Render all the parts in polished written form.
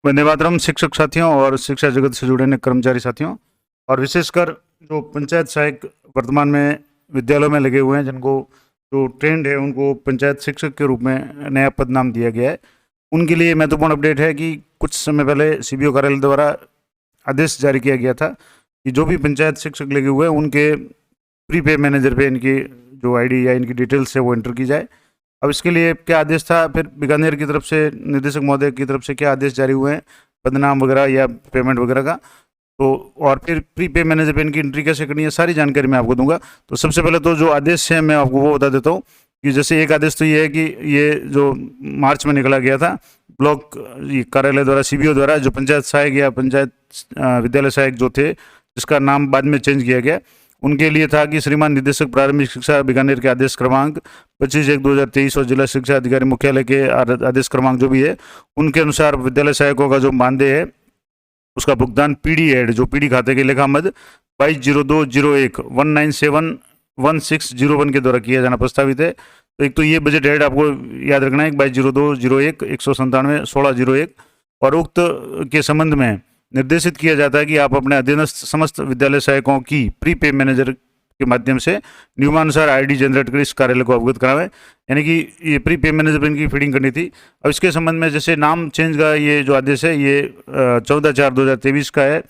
वंदे मातरम। शिक्षक साथियों और शिक्षा जगत से जुड़े कर्मचारी साथियों, और विशेषकर जो पंचायत सहायक वर्तमान में विद्यालयों में लगे हुए हैं, जिनको जो ट्रेंड है उनको पंचायत शिक्षक के रूप में नया पद नाम दिया गया है, उनके लिए महत्वपूर्ण अपडेट है कि कुछ समय पहले सीबीओ कार्यालय द्वारा आदेश जारी किया गया था कि जो भी पंचायत शिक्षक लगे हुए हैं उनके प्रीपे मैनेजर पे इनकी जो आईडी या इनकी डिटेल्स है वो एंटर की जाए। अब इसके लिए क्या आदेश था, फिर बीकानेर की तरफ से निदेशक महोदय की तरफ से क्या आदेश जारी हुए हैं पदनाम वगैरह या पेमेंट वगैरह का, तो और फिर प्रीपे मैनेजर पे इनकी एंट्री कैसे करनी है, सारी जानकारी मैं आपको दूंगा। तो सबसे पहले तो जो आदेश है मैं आपको वो बता देता हूँ कि जैसे एक आदेश तो ये है कि ये जो मार्च में निकला गया था ब्लॉक कार्यालय द्वारा सीबीओ द्वारा, जो पंचायत सहायक या पंचायत विद्यालय सहायक जो थे, जिसका नाम बाद में चेंज किया गया, उनके लिए था कि श्रीमान निदेशक प्रारंभिक शिक्षा बीकानेर के आदेश क्रमांक 25/1/2023 और जिला शिक्षा अधिकारी मुख्यालय के आदेश क्रमांक जो भी है उनके अनुसार विद्यालय सहायकों का जो मानदेय है उसका भुगतान पीडी एड, जो पीडी खाते के लेखा मद 22/02/01 के द्वारा किया जाना प्रस्तावित है। तो एक तो ये बजट हेड आपको याद रखना है, 22/02/01 और उक्त के संबंध में निर्देशित किया जाता है कि आप अपने अधीनस्थ समस्त विद्यालय सहायकों की प्रीपे मैनेजर के माध्यम से नियमानुसार आईडी जनरेट कर इस कार्यालय को अवगत करावें। यानी कि ये प्रीपे मैनेजर पर इनकी फीडिंग करनी थी। अब इसके संबंध में जैसे नाम चेंज का ये जो आदेश है ये 14/4/2023 का है,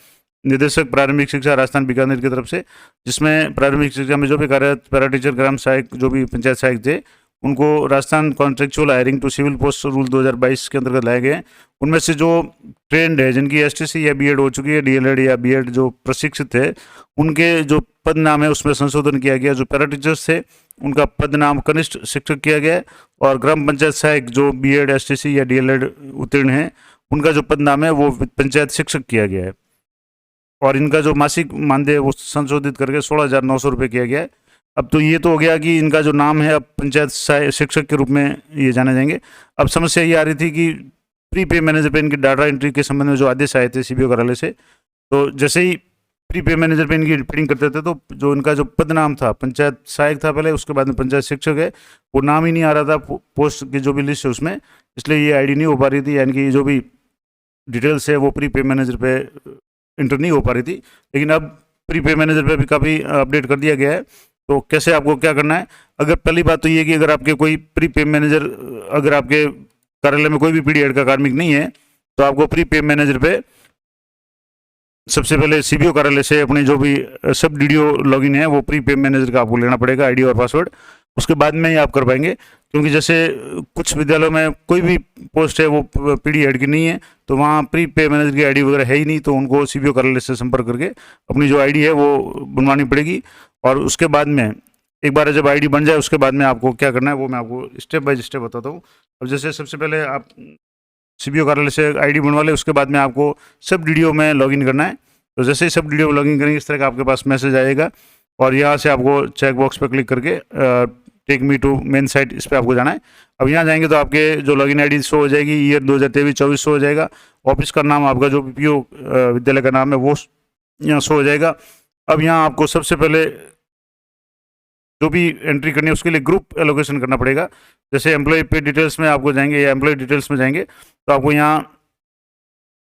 निदेशक प्रारंभिक शिक्षा राजस्थान बीकानेर की तरफ से, जिसमें प्रारंभिक शिक्षा में जो भी कार्यरत पैरा टीचर ग्राम सहायक जो भी पंचायत सहायक थे उनको Rajasthan contractual hiring to civil post rule 2022 के अंतर्गत लाए गए। उनमें से जो ट्रेंड है, जिनकी एसटीसी या बीएड हो चुकी है, डीएलएड या बीएड जो प्रशिक्षित है, उनके जो पद नाम है उसमें संशोधन किया गया। जो पैरा टीचर्स थे उनका पद नाम कनिष्ठ शिक्षक किया गया है, और ग्राम पंचायत सहायक जो बीएड एसटीसी या डीएलएड उत्तीर्ण है उनका जो पद नाम है वो पंचायत शिक्षक किया गया है, और इनका जो मासिक मानदेय वो संशोधित करके 16,900 रुपये किया गया है। अब तो ये तो हो गया कि इनका जो नाम है अब पंचायत शिक्षक के रूप में ये जाने जाएंगे। अब समस्या ये आ रही थी कि प्रीपे मैनेजर पे इनकी डाटा एंट्री के संबंध में जो आदेश आए थे सीबीओ कार्यालय से, तो जैसे ही प्रीपे मैनेजर पे इनकी फीडिंग करते थे तो जो इनका जो पद नाम था पंचायत सहायक था पहले, उसके बाद में पंचायत शिक्षक है, वो नाम ही नहीं आ रहा था पोस्ट की जो भी लिस्ट है उसमें, इसलिए ये आईडी नहीं हो पा रही थी, यानी कि जो भी डिटेल्स है वो प्रीपे मैनेजर पे इंटर नहीं हो पा रही थी। लेकिन अब प्रीपे मैनेजर पे भी काफ़ी अपडेट कर दिया गया है। तो कैसे आपको क्या करना है, अगर पहली बात तो ये कि अगर आपके कोई प्रीपे मैनेजर, अगर आपके कार्यालय में कोई भी पीडी का कार्मिक नहीं है तो आपको प्रीपे मैनेजर पे सबसे पहले सीबीओ कार्यालय से अपनी जो भी सब डीडीओ लॉगिन है वो प्रीपे मैनेजर का आपको लेना पड़ेगा, आईडी और पासवर्ड, उसके बाद में ही आप कर पाएंगे। क्योंकि जैसे कुछ विद्यालयों में कोई भी पोस्ट है वो पीडी हेड की नहीं है, तो वहाँ प्रीपे मैनेजर की आईडी वगैरह है ही नहीं, तो उनको सीबीओ कार्यालय से संपर्क करके अपनी जो आईडी है वो बनवानी पड़ेगी। और उसके बाद में एक बार जब आईडी बन जाए उसके बाद में आपको क्या करना है वो मैं आपको स्टेप बाय स्टेप बताता हूँ। अब जैसे सबसे पहले आप सीबीओ कार्यालय से आईडी बनवा ले, उसके बाद में आपको सब डीडीओ में लॉगिन करना है। तो जैसे ही सब डीडीओ में लॉगिन करेंगे इस तरह का आपके पास मैसेज आएगा, और यहाँ से आपको चेक बॉक्स पर क्लिक करके take me to main site, इस पर आपको जाना है। अब यहाँ जाएंगे तो आपके जो लॉगिन आईडी शो हो जाएगी, ईयर 2023-24 शो हो जाएगा, ऑफिस का नाम आपका जो पीपीओ विद्यालय का नाम है वो यहाँ शो हो जाएगा। अब यहाँ आपको सबसे पहले जो भी एंट्री करनी है उसके लिए ग्रुप एलोकेशन करना पड़ेगा। जैसे एम्प्लॉय पे डिटेल्स में आपको जाएंगे या एम्प्लॉय डिटेल्स में जाएंगे तो आपको यहाँ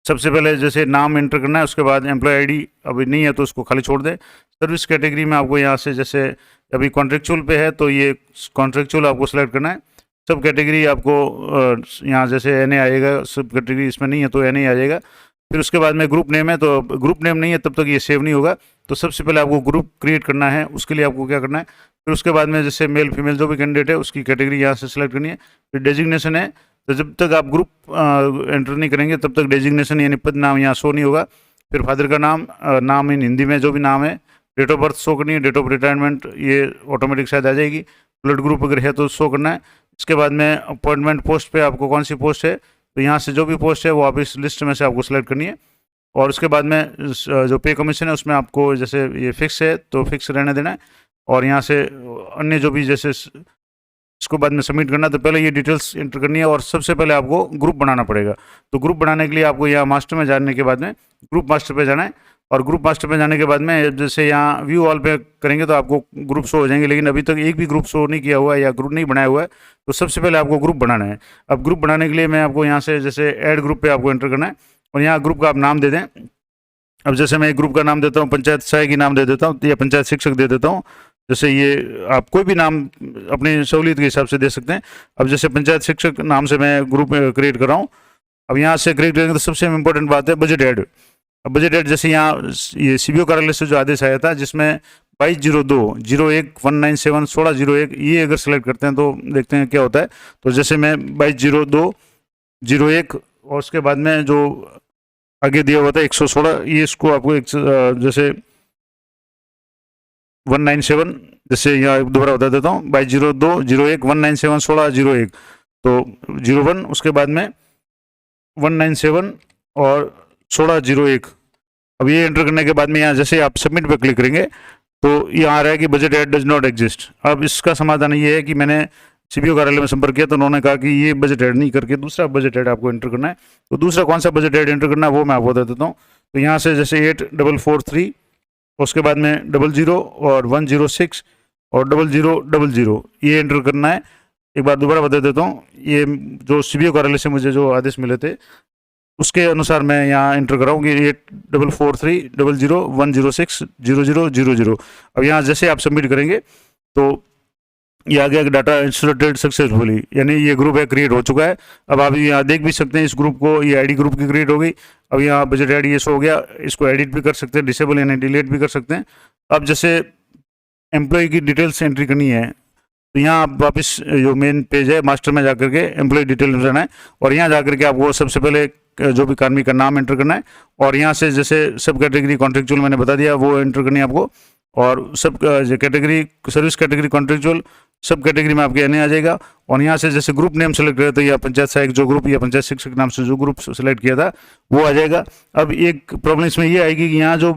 सबसे पहले जैसे नाम एंटर करना है, उसके बाद एम्प्लॉय आईडी अभी नहीं है तो उसको खाली छोड़ दें। सर्विस कैटेगरी में आपको यहाँ से जैसे अभी कॉन्ट्रेक्चुअल पे है तो ये कॉन्ट्रेक्चुअल आपको सेलेक्ट करना है। सब कैटेगरी आपको यहाँ जैसे एनए आएगा, सब कैटेगरी इसमें नहीं है तो एनए आ जाएगा। फिर उसके बाद में ग्रुप नेम है, तो ग्रुप नेम नहीं है तब तक ये सेव नहीं होगा, तो सबसे पहले आपको ग्रुप क्रिएट करना है। उसके लिए आपको क्या करना है, फिर उसके बाद में जैसे मेल फीमेल जो भी कैंडिडेट है उसकी कैटेगरी यहाँ से सिलेक्ट करनी है। फिर डेजिग्नेशन है, तो जब तक आप ग्रुप एंटर नहीं करेंगे तब तक डेजिग्नेशन यानी पद नाम यहाँ शो नहीं होगा। फिर फादर का नाम, नाम इन हिंदी में जो भी नाम है, डेट ऑफ बर्थ शो करनी है, डेट ऑफ रिटायरमेंट ये ऑटोमेटिक शायद आ जाएगी, ब्लड ग्रुप अगर है तो शो करना है। इसके बाद में अपॉइंटमेंट पोस्ट पे आपको कौन सी पोस्ट है, तो यहाँ से जो भी पोस्ट है वो आप इस लिस्ट में से आपको सेलेक्ट करनी है। और उसके बाद में जो पे कमीशन है उसमें आपको जैसे ये फिक्स है तो फिक्स रहने देना है, और यहाँ से अन्य जो भी जैसे इसको बाद में सबमिट करना। तो पहले ये डिटेल्स एंटर करनी है और सबसे पहले आपको ग्रुप बनाना पड़ेगा। तो ग्रुप बनाने के लिए आपको यहाँ मास्टर में जाने के बाद में ग्रुप मास्टर पे जाना है। और ग्रुप मास्टर पे जाने के बाद में जैसे यहाँ व्यू ऑल पे करेंगे तो आपको ग्रुप शो हो जाएंगे, लेकिन अभी तक एक भी ग्रुप शो नहीं किया हुआ है या ग्रुप नहीं बनाया हुआ है। तो सबसे पहले आपको ग्रुप बनाना है। अब ग्रुप बनाने के लिए मैं आपको यहाँ से जैसे ऐड ग्रुप पे आपको एंटर करना है और यहाँ ग्रुप का आप नाम दे दें। अब जैसे मैं एक ग्रुप का नाम देता हूँ, पंचायत सहायक नाम दे देता हूँ या पंचायत शिक्षक दे देता हूँ। जैसे ये आप कोई भी नाम अपनी सहूलियत के हिसाब से दे सकते हैं। अब जैसे पंचायत शिक्षक नाम से मैं ग्रुप क्रिएट कर रहा हूँ। अब यहाँ से क्रिएट करेंगे तो सबसे इम्पोर्टेंट बात है बजट ऐड। अब बजट ऐड जैसे यहाँ ये सीबीओ कार्यालय से जो आदेश आया था जिसमें 22/02/01/16/01 ये अगर सेलेक्ट करते हैं तो देखते हैं क्या होता है। तो जैसे मैं 22/02/01 और उसके बाद में जो आगे दिया हुआ था 116, ये इसको आपको जैसे 197, जैसे यहाँ दोबारा बता देता हूँ 22/02/01/197/16/01 तो 01, उसके बाद में 197 और 16/01। अब ये एंटर करने के बाद में यहाँ जैसे आप सबमिट पे क्लिक करेंगे तो यहाँ आ रहा है कि budget add does not exist. अब इसका समाधान ये है कि मैंने सीबीओ कार्यालय में संपर्क किया तो उन्होंने कहा कि ये बजट ऐड नहीं करके दूसरा बजट ऐड आपको एंटर करना है। तो दूसरा कौन सा बजट ऐड एंटर करना है वो मैं आपको बता देता हूँ। तो यहाँ से जैसे 8443, उसके बाद में 00 और 106 और 0000 ये एंटर करना है। एक बार दोबारा बता देता हूँ, ये जो सीबीओ कार्यालय से मुझे जो आदेश मिले थे उसके अनुसार मैं यहाँ एंटर कराऊँ कि 8443 00 106 0000। अब यहाँ जैसे आप सबमिट करेंगे तो ये आ गया कि डाटा इंस्टॉलेटेड सक्सेसफुली, यानी ये ग्रुप है क्रिएट हो चुका है। अब आप यहाँ देख भी सकते हैं इस ग्रुप को, ये आईडी ग्रुप की क्रिएट हो गई। अब यहाँ बजट आईडी ये शो हो गया, इसको एडिट भी कर सकते हैं, डिसेबल यानी डिलीट भी कर सकते हैं। अब जैसे एम्प्लॉय की डिटेल्स एंट्री करनी है तो यहाँ आप वापस जो मेन पेज है मास्टर में जाकर के एम्प्लॉय डिटेल रहना है और यहाँ जाकर के आपको सबसे पहले जो भी कार्मिक का नाम एंटर करना है और यहाँ से जैसे सब कैटेगरी कॉन्ट्रेक्चुअल मैंने बता दिया वो एंटर करनी है आपको। और सब कैटेगरी सर्विस कैटेगरी कॉन्ट्रेक्चुअल सब कैटेगरी में आपके एनए आ जाएगा। और यहाँ से जैसे ग्रुप नेम सेलेक्ट करें तो या पंचायत सहायक जो ग्रुप या पंचायत शिक्षक नाम से जो ग्रुप सेलेक्ट किया था वो आ जाएगा। अब एक प्रॉब्लम इसमें ये आएगी कि यहाँ जो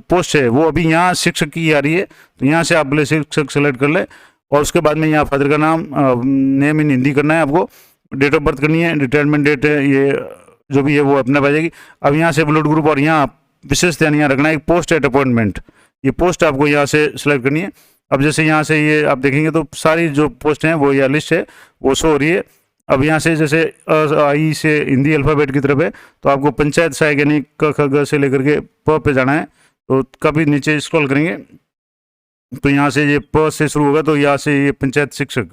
पोस्ट है वो अभी यहाँ शिक्षक की आ रही है, तो यहाँ से आप पहले शिक्षक सेलेक्ट कर ले और उसके बाद में यहाँ फादर का नाम नेम इन हिंदी करना है आपको, डेट ऑफ बर्थ करनी है, रिटायरमेंट डेट है, ये जो भी है वो अपने आ जाएगी। अब यहाँ से ब्लड ग्रुप और यहाँ विशेष ध्यान यहाँ रखना है पोस्ट एट अपॉइंटमेंट, ये पोस्ट आपको यहाँ से सिलेक्ट करनी है। अब जैसे यहाँ से ये आप देखेंगे तो सारी जो पोस्ट हैं वो यह लिस्ट है वो शो हो रही है। अब यहाँ से जैसे आई से हिंदी अल्फ़ाबेट की तरफ है तो आपको पंचायत सहायक यानी क ख ग से लेकर के प पे जाना है। तो कभी नीचे स्क्रॉल करेंगे तो यहाँ से ये प से शुरू होगा तो यहाँ से ये पंचायत शिक्षक,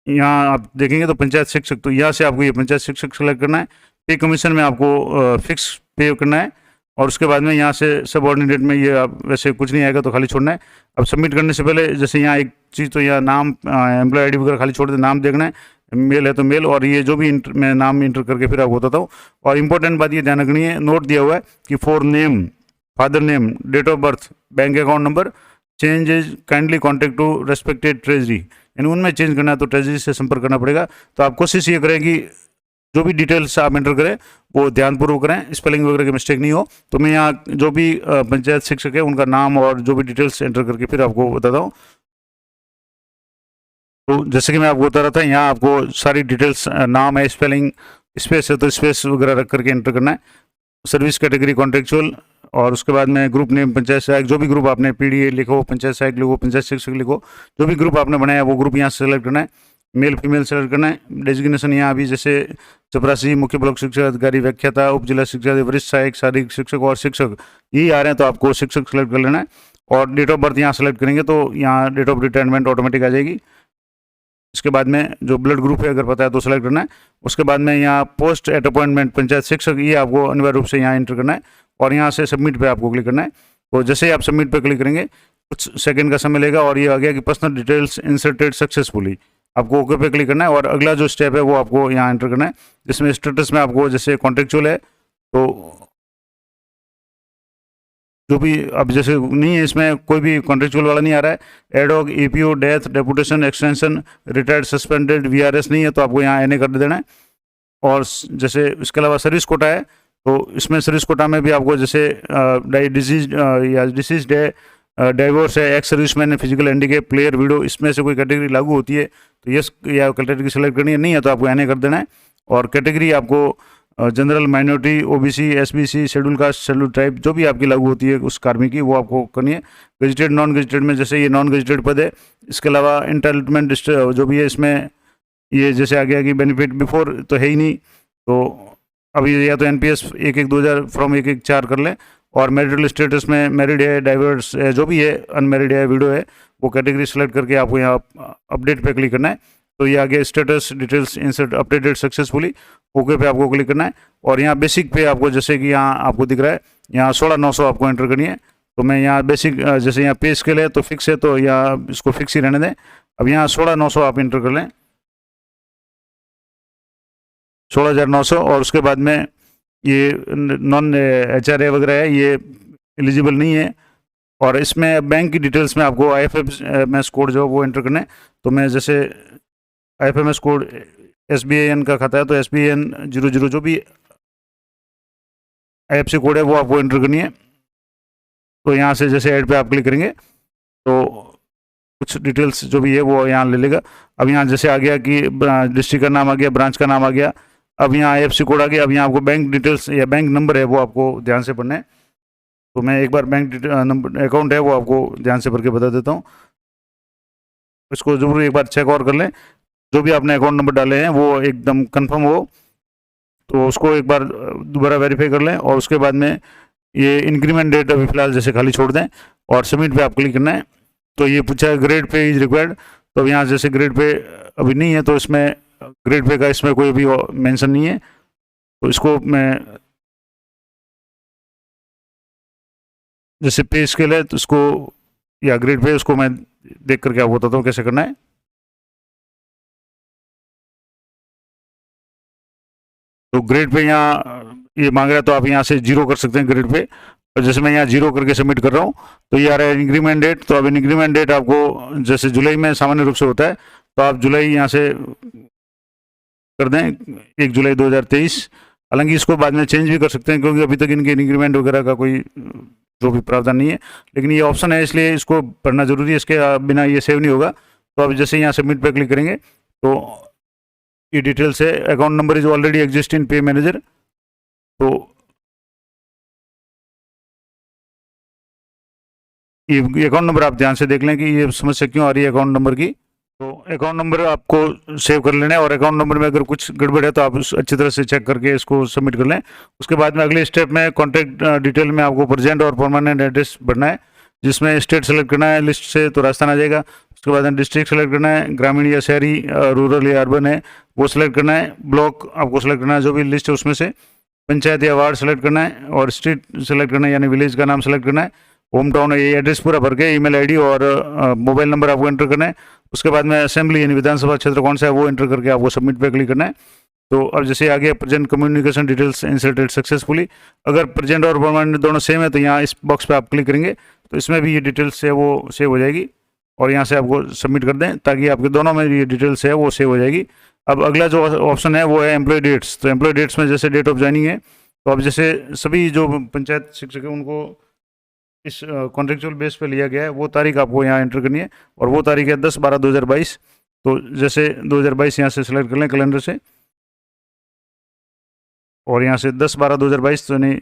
यहाँ आप देखेंगे तो पंचायत शिक्षक, तो यहाँ से आपको ये पंचायत शिक्षक सेलेक्ट करना है। पे कमीशन में आपको फिक्स पे करना है और उसके बाद में यहाँ से सब ऑर्डिनेट में ये आप वैसे कुछ नहीं आएगा तो खाली छोड़ना है। अब सबमिट करने से पहले जैसे यहाँ एक चीज़ तो यहाँ नाम एम्प्लॉय आईडी वगैरह खाली छोड़ दे, नाम देखना है, मेल है तो मेल और ये जो भी मैं नाम इंटर करके फिर आपको बताता हूँ। और इंपॉर्टेंट बात ये ध्यान रखनी है, नोट दिया हुआ है कि for name, father name, date of birth, bank account number changes kindly contact to respected treasury, यानी उनमें चेंज करना है तो ट्रेजरी से संपर्क करना पड़ेगा। तो आप कोशिश ये करें कि जो भी डिटेल्स आप एंटर करें वो ध्यानपूर्वक करें, स्पेलिंग वगैरह की मिस्टेक नहीं हो। तो मैं यहाँ जो भी पंचायत शिक्षक है उनका नाम और जो भी डिटेल्स एंटर करके फिर आपको बताता हूँ। तो जैसे कि मैं आपको बता रहा था यहाँ आपको सारी डिटेल्स, नाम है, स्पेलिंग, स्पेस है तो स्पेस वगैरह रख करके एंटर करना है, सर्विस कैटेगरी कॉन्ट्रेक्चुअल और उसके बाद में ग्रुप नेम पंचायत सहायक, जो भी ग्रुप आपने पीडीए लिखो, पंचायत सहायक लिखो, पंचायत शिक्षक लिखो, जो भी ग्रुप आपने बनाया वो ग्रुप यहाँ से सेलेक्ट करना है, मेल फीमेल सेलेक्ट करना है। डेजिग्नेशन यहाँ अभी जैसे चपरासी, मुख्य ब्लॉक शिक्षा अधिकारी, व्याख्याता, उप जिला शिक्षा अधिकारी, वरिष्ठ सहायक, शारीरिक शिक्षक और शिक्षक यही आ रहे हैं तो आपको शिक्षक सेलेक्ट कर लेना है। और डेट ऑफ बर्थ यहाँ सेलेक्ट करेंगे तो यहाँ डेट ऑफ रिटायरमेंट ऑटोमेटिक आ जाएगी। इसके बाद में जो ब्लड ग्रुप है अगर पता है तो सेलेक्ट करना है। उसके बाद में यहाँ पोस्ट एट अपॉइंटमेंट पंचायत शिक्षक ये आपको अनिवार्य रूप से यहाँ एंटर करना है और यहाँ से सबमिट पे आपको क्लिक करना है। तो जैसे ही आप सबमिट पे क्लिक करेंगे कुछ सेकंड का समय लेगा और ये आ गया कि पर्सनल डिटेल्स इंसर्टेड सक्सेसफुली, आपको ओके पे क्लिक करना है। और अगला जो स्टेप है वो आपको यहाँ एंटर करना है जिसमें स्टेटस में आपको जैसे कॉन्ट्रेक्चुअल है तो जो भी अब जैसे नहीं है इसमें कोई भी कॉन्ट्रेक्चुअल वाला नहीं आ रहा है, ad hoc, EPO, death, deputation, extension, retired, suspended, VRS नहीं है तो आपको यहाँ एनए कर देना है। और जैसे इसके अलावा सर्विस कोटा है तो इसमें सर्विस कोटा में भी आपको जैसे डिजीज या डिसीज है, डाइवोर्स है, ex serviceman, physical handicap, player, widow, इसमें से कोई कैटेगरी लागू होती है तो यस या कैटेगरी सेलेक्ट करनी है, नहीं है तो आपको एनए कर देना है। और कैटेगरी आपको general, minority, OBC, SBC, schedule caste, schedule tribe, जो भी आपकी लागू होती है उस कार्मिक की, वो आपको करनी है। गजेटेड, नॉन गजेटेड में जैसे ये नॉन गजेटेड पद है, इसके अलावा इंटाइटलमेंट जो भी है इसमें, ये जैसे आ गया कि बेनिफिट बिफोर तो है ही नहीं, तो अभी या तो एनपीएस 1/1/2000 फ्रॉम 1/1/4 कर लें, और मैरिटल स्टेटस में मैरिड है, डाइवर्स है, जो भी है, अनमैरिड है, विडो है, वो कैटेगरी सेलेक्ट करके आपको यहाँ अपडेट पे क्लिक करना है। तो ये आगे status details insert updated successfully, okay पे आपको क्लिक करना है। और यहाँ बेसिक पे आपको, जैसे कि यहाँ आपको दिख रहा है, यहाँ 16,900 आपको एंटर करनी है। तो मैं यहाँ बेसिक, जैसे यहाँ पे स्केल है तो फिक्स है, तो यहाँ इसको फिक्स ही रहने दें। अब यहाँ 16,900 आप एंटर कर लें, 16,900। और उसके बाद में ये नॉन एचआरए वगैरह है, ये एलिजिबल नहीं है। और इसमें बैंक की डिटेल्स में आपको IFMS कोड जो वो एंटर करना है। तो मैं जैसे IFMS कोड, SBIN का खाता है तो SBIN 00 जो भी IFSC कोड है वो आपको एंटर करनी है। तो यहाँ से जैसे ऐड पे आप क्लिक करेंगे तो कुछ डिटेल्स जो भी है वो यहाँ ले लेगा। अब यहाँ जैसे आ गया कि डिस्ट्रिक्ट का नाम आ गया, ब्रांच का नाम आ गया, अब यहाँ IFSC कोड आ गया। अब यहाँ आपको बैंक डिटेल्स या बैंक नंबर है वो आपको ध्यान से पढ़ना है। तो मैं एक बार बैंक नंबर अकाउंट है वो आपको ध्यान से पढ़ के बता देता हूँ, इसको जरूर एक बार चेक और कर लें। जो भी आपने अकाउंट नंबर डाले हैं वो एकदम कंफर्म हो, तो उसको एक बार दोबारा वेरीफाई कर लें। और उसके बाद में ये इंक्रीमेंट डेट अभी फिलहाल जैसे खाली छोड़ दें, और सबमिट पे आप क्लिक करना है। तो ये पूछा है ग्रेड पे इज रिक्वायर्ड, तो अब यहाँ जैसे ग्रेड पे अभी नहीं है, तो इसमें ग्रेड पे का इसमें कोई भी मेंशन नहीं है। तो इसको मैं जैसे पे स्केल है तो इसको, या ग्रेड पे, उसको मैं देख करके आपको बताता हूँ कैसे करना है। तो ग्रेड पे यहाँ ये मांग रहा है, तो आप यहाँ से 0 कर सकते हैं ग्रेड पे। और जैसे मैं यहाँ 0 करके सबमिट कर रहा हूँ, तो ये आ रहा है इंक्रीमेंट डेट। तो अब इंक्रीमेंट डेट आपको जैसे जुलाई में सामान्य रूप से होता है, तो आप जुलाई यहाँ से कर दें 1 जुलाई 2023। हालांकि इसको बाद में चेंज भी कर सकते हैं, क्योंकि अभी तक इनके इंक्रीमेंट वगैरह का कोई जो भी प्रावधान नहीं है, लेकिन ये ऑप्शन है इसलिए इसको पढ़ना जरूरी है, इसके बिना ये सेव नहीं होगा। तो अब जैसे यहाँ सबमिट पे क्लिक करेंगे तो ये डिटेल्स है, account number is already exist in पे मैनेजर। तो ये अकाउंट नंबर आप ध्यान से देख लें कि ये समस्या क्यों आ रही है अकाउंट नंबर की। तो अकाउंट नंबर आपको सेव कर लेना है, और अकाउंट नंबर में अगर कुछ गड़बड़ है तो आप अच्छी तरह से चेक करके इसको सबमिट कर लें। उसके बाद में अगले स्टेप में कॉन्टैक्ट डिटेल में आपको प्रेजेंट और परमानेंट एड्रेस भरना है, जिसमें स्टेट सेलेक्ट करना है लिस्ट से, तो राजस्थान आ जाएगा। उसके बाद में डिस्ट्रिक्ट सेलेक्ट करना है, ग्रामीण या शहरी, रूरल या अर्बन है वो सिलेक्ट करना है। ब्लॉक आपको सेलेक्ट करना है, जो भी लिस्ट है उसमें से। पंचायत या वार्ड सेलेक्ट करना है, और स्ट्रीट सेलेक्ट करना है, यानी विलेज का नाम सेलेक्ट करना है। होम टाउन है, ये एड्रेस पूरा भर के ईमेल आईडी और मोबाइल नंबर आपको एंटर करना है। उसके बाद में असेंबली यानी विधानसभा क्षेत्र कौन सा है वो एंटर करके आपको सबमिट पे क्लिक करना है। तो अब जैसे आगे present communication details inserted successfully, अगर प्रेजेंट और परमानेंट दोनों सेम है तो यहाँ इस बॉक्स पे आप क्लिक करेंगे तो इसमें भी ये डिटेल्स है वो सेव हो जाएगी, और यहाँ से आपको सबमिट कर दें ताकि आपके दोनों में ये डिटेल्स है वो सेव हो जाएगी। अब अगला जो ऑप्शन है वो है एम्प्लॉय डेट्स। तो एम्प्लॉय डेट्स में जैसे डेट ऑफ ज्वाइनिंग है, तो अब जैसे सभी जो पंचायत शिक्षक है उनको इस कॉन्ट्रेक्चुअल बेस पे लिया गया है, वो तारीख आपको यहाँ एंटर करनी है, और वो तारीख है 10/12/2022। तो जैसे 2022 यहाँ से सिलेक्ट कर लें कैलेंडर से, और यहाँ से 10/12/2022 तो यानी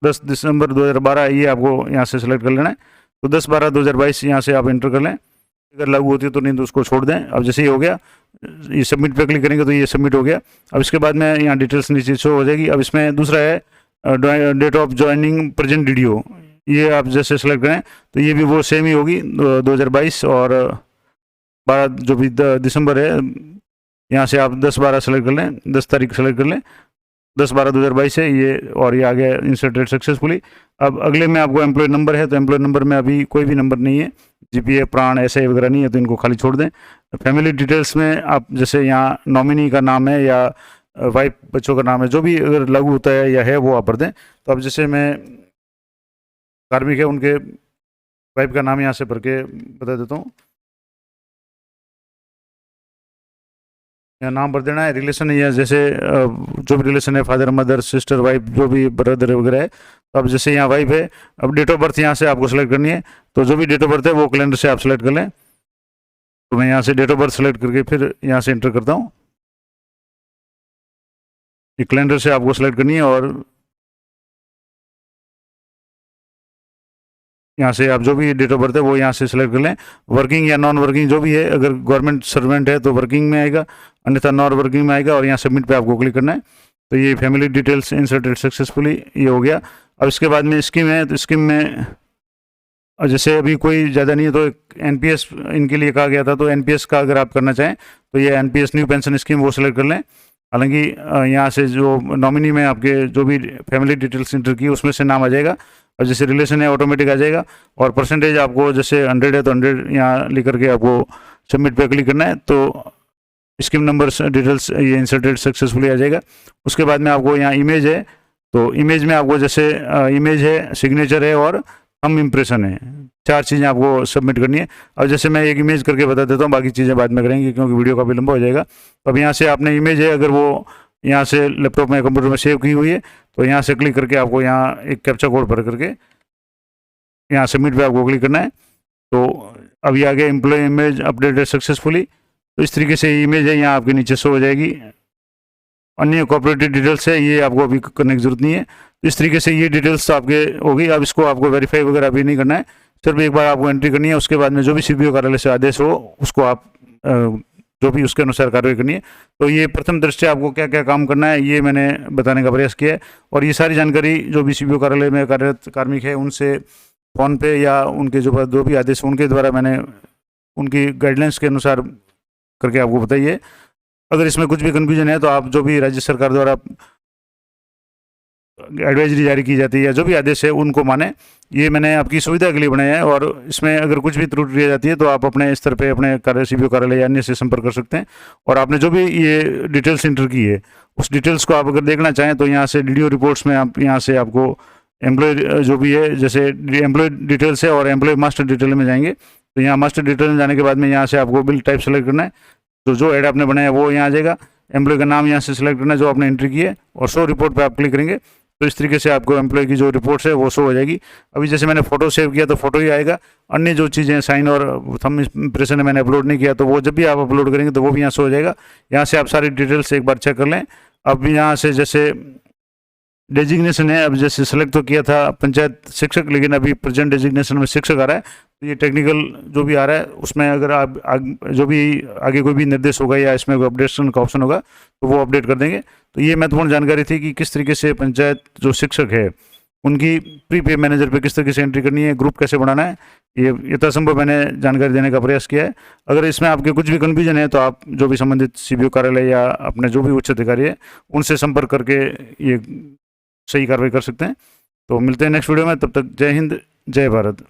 10 दिसंबर 2012 ये आपको यहाँ से सिलेक्ट कर लेना है। तो 10/12/2022 यहाँ से आप एंटर कर लें, अगर लागू होती है तो, नहीं तो उसको छोड़ दें। अब जैसे ये हो गया, ये सबमिट पे क्लिक करेंगे तो ये सबमिट हो गया। अब इसके बाद में यहाँ डिटेल्स नीचे शो हो जाएगी। अब इसमें दूसरा है date of joining present DDO, ये आप जैसे सेलेक्ट करें तो ये भी वो सेम ही होगी 2022, और 12 जो भी दिसंबर है यहाँ से आप 10/12 सेलेक्ट कर लें, 10 तारीख सेलेक्ट कर लें, 10/12/2022 है ये, और ये आ गया इंसर्टेड सक्सेसफुली। अब अगले में आपको एम्प्लॉय नंबर है, तो एम्प्लॉय नंबर में अभी कोई भी नंबर नहीं है, GPA प्राण SI वगैरह नहीं है, तो इनको खाली छोड़ दें। फैमिली डिटेल्स में आप जैसे यहाँ नॉमिनी का नाम है या वाइफ बच्चों का नाम है, जो भी अगर लागू होता है या है वो आप भर दें। तो अब जैसे मैं कार्मिक है उनके वाइफ का नाम यहाँ से भर के बता देता हूँ, यहाँ नाम भर देना है। रिलेशन है, या जैसे जो भी रिलेशन है, फादर मदर सिस्टर वाइफ जो भी ब्रदर वगैरह है। तो अब जैसे यहाँ वाइफ है, अब डेट ऑफ बर्थ यहाँ से आपको सेलेक्ट करनी है, तो जो भी डेट ऑफ बर्थ है वो कैलेंडर से आप सेलेक्ट कर लें। तो मैं यहाँ से डेट ऑफ बर्थ सेलेक्ट करके फिर यहाँ से एंटर करता हूँ। ये कैलेंडर से आपको सेलेक्ट करनी है और यहाँ से आप जो भी डेट ऑफ बर्थ है वो यहाँ से सिलेक्ट कर लें। वर्किंग या नॉन वर्किंग जो भी है, अगर गवर्नमेंट सर्वेंट है तो वर्किंग में आएगा, अन्यथा नॉन वर्किंग में आएगा, और यहाँ सबमिट पे आपको क्लिक करना है। तो ये फैमिली डिटेल्स इंसर्टेड सक्सेसफुली, ये हो गया। अब इसके बाद में स्कीम है, तो स्कीम में जैसे अभी कोई ज़्यादा नहीं है तो एनपीएस इनके लिए कहा गया था, तो एनपीएस का अगर आप करना चाहें तो ये एनपीएस न्यू पेंशन स्कीम वो सिलेक्ट कर लें। हालांकि यहाँ से जो नॉमिनी में आपके जो भी फैमिली डिटेल्स इंटर की उसमें से नाम आ जाएगा, और जैसे रिलेशन है ऑटोमेटिक आ जाएगा, और परसेंटेज आपको जैसे 100 है तो 100 यहाँ लिख करके आपको सबमिट पे क्लिक करना है। तो स्कीम नंबर डिटेल्स ये इंसर्टेड सक्सेसफुली आ जाएगा। उसके बाद में आपको यहाँ इमेज है, तो इमेज में आपको जैसे इमेज है, सिग्नेचर है और हम इम्प्रेशन है, 4 चीज़ें आपको सबमिट करनी है। और जैसे मैं एक इमेज करके बता देता हूँ, बाकी चीज़ें बाद में करेंगे क्योंकि वीडियो काफ़ी लंबा हो जाएगा। तो अब यहाँ से आपने इमेज है, अगर वो यहाँ से लैपटॉप में कंप्यूटर में सेव की हुई है तो यहाँ से क्लिक करके आपको यहाँ एक कैप्चा कोड भर करके यहाँ सबमिट पे आपको क्लिक करना है। तो अभी आगे एम्प्लॉय इमेज अपडेटेड सक्सेसफुली, तो इस तरीके से इमेज है यहाँ आपके नीचे शो हो जाएगी। अन्य कॉर्पोरेटिव डिटेल्स है, ये आपको अभी करने की जरूरत नहीं है। तो इस तरीके से ये डिटेल्स तो आपके होगी। अब इसको आपको वेरीफाई वगैरह अभी नहीं करना है, सिर्फ एक बार आपको एंट्री करनी है। उसके बाद में जो भी सीपीओ कार्यालय से आदेश हो उसको आप जो भी उसके अनुसार कार्रवाई करनी है। तो ये प्रथम दृष्टया आपको क्या क्या काम करना है ये मैंने बताने का प्रयास किया है, और ये सारी जानकारी जो भी सीपीओ कार्यालय में कार्यरत कार्मिक है उनसे फ़ोन पे या उनके जो भी आदेश उनके द्वारा मैंने उनकी गाइडलाइंस के अनुसार करके आपको बताइए। अगर इसमें कुछ भी कन्फ्यूजन है तो आप जो भी राज्य सरकार द्वारा एडवाइजरी जारी की जाती है या जो भी आदेश है उनको माने। ये मैंने आपकी सुविधा के लिए बनाया है, और इसमें अगर कुछ भी त्रुटि रह जाती है तो आप अपने स्तर पे अपने सीपीओ कार्यालय या अन्य से संपर्क कर सकते हैं। और आपने जो भी ये डिटेल्स इंटर की है उस डिटेल्स को आप अगर देखना चाहें तो यहाँ से डीडीओ रिपोर्ट्स में आप यहाँ से आपको एम्प्लॉय जो भी है, जैसे एम्प्लॉय डिटेल्स है और एम्प्लॉय मास्टर डिटेल में जाएंगे, तो यहाँ मास्टर डिटेल में जाने के बाद में यहाँ से आपको बिल टाइप सेलेक्ट करना है। तो जो ऐड आपने बनाया वो यहाँ आ जाएगा, एम्प्लॉय का नाम यहाँ से सिलेक्ट करना है जो आपने एंट्री की है, और शो रिपोर्ट पे आप क्लिक करेंगे तो इस तरीके से आपको एम्प्लॉय की जो रिपोर्ट्स है वो शो हो जाएगी। अभी जैसे मैंने फोटो सेव किया तो फोटो ही आएगा, अन्य जो चीज़ें साइन और थंब इम्प्रेशन मैंने अपलोड नहीं किया तो वो जब भी आप अपलोड करेंगे तो वो भी यहाँ शो हो जाएगा। यहाँ से आप सारी डिटेल्स एक बार चेक कर लें। अब यहाँ से जैसे डेजिग्नेशन है, अब जैसे सेलेक्ट तो किया था पंचायत शिक्षक, लेकिन अभी प्रेजेंट डेजिग्नेशन में शिक्षक आ रहा है, तो ये टेक्निकल जो भी आ रहा है उसमें अगर आप जो भी आगे कोई भी निर्देश होगा या इसमें कोई अपडेशन का ऑप्शन होगा तो वो अपडेट कर देंगे। तो ये महत्वपूर्ण जानकारी थी कि किस तरीके से पंचायत जो शिक्षक है उनकी प्री पे मैनेजर पे किस तरीके से एंट्री करनी है, ग्रुप कैसे बनाना है, ये यथासंभव मैंने जानकारी देने का प्रयास किया है। अगर इसमें आपके कुछ भी कन्फ्यूजन है तो आप जो भी संबंधित सीपीओ कार्यालय या अपने जो भी उच्च अधिकारी है उनसे संपर्क करके ये सही कार्रवाई कर सकते हैं। तो मिलते हैं नेक्स्ट वीडियो में, तब तक जय हिंद, जय भारत।